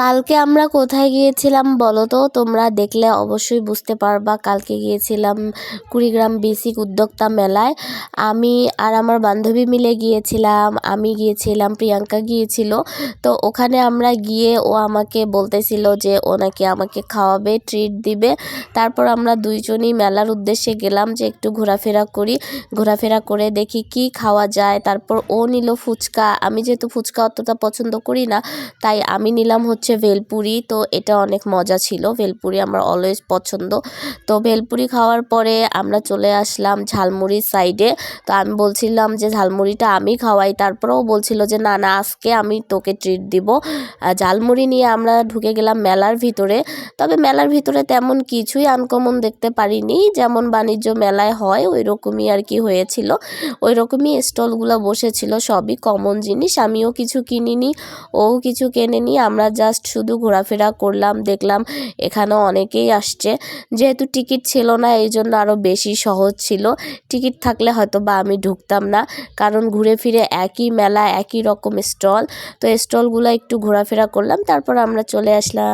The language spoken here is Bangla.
কালকে আমরা কোথায় গিয়েছিলাম বলো তো? তোমরা দেখলে অবশ্যই বুঝতে পারবা। কালকে গিয়েছিলাম কুড়িগ্রাম বেসিক উদ্যোক্তা মেলায়। আমি আর আমার বান্ধবী মিলে গিয়েছিলাম। আমি গিয়েছিলাম, প্রিয়াঙ্কা গিয়েছিল। তো ওখানে আমরা গিয়ে ও আমাকে বলতেছিল যে ও নাকি আমাকে খাওয়াবে, ট্রিট দিবে। তারপর আমরা দুইজনই মেলার উদ্দেশ্যে গেলাম যে একটু ঘোরাফেরা করি। ঘোরাফেরা করে দেখি কি খাওয়া যায়। তারপর ও নিল ফুচকা। আমি যেহেতু ফুচকা অতটা পছন্দ করি না, তাই আমি নিলাম হচ্ছে ভেলপুরি। তো এটা অনেক মজা ছিল, ভেলপুরি আমার অলওয়েজ পছন্দ। তো ভেলপুরি খাওয়ার পরে আমরা চলে আসলাম ঝালমুড়ির সাইডে। তো আমি বলছিলাম যে ঝালমুড়িটা আমি খাওয়াই, তারপরেও বলছিল যে না না, আজকে আমি তোকে ট্রিট দিব। ঝালমুড়ি নিয়ে আমরা ঢুকে গেলাম মেলার ভিতরে। তবে মেলার ভিতরে তেমন কিছুই আনকমন দেখতে পারিনি, যেমন বাণিজ্য মেলায় হয় ওই রকমই আর কি হয়েছিল। ওই রকমই স্টলগুলো বসেছিল, সবই কমন জিনিস। আমিও কিছু কিনিনি, ও কিছু কেনেনি। আমরা জাস্ট শুধু ঘোরাফেরা করলাম, দেখলাম এখানেও অনেকেই আসছে। যেহেতু টিকিট ছিল না, এই জন্য আরও বেশি সহজ ছিল। টিকিট থাকলে হয়তো বা আমি ঢুকতাম না, কারণ ঘুরে ফিরে একই মেলা, একই রকম স্টল। তো স্টলগুলো একটু ঘোরাফেরা করলাম, তারপর আমরা চলে আসলাম।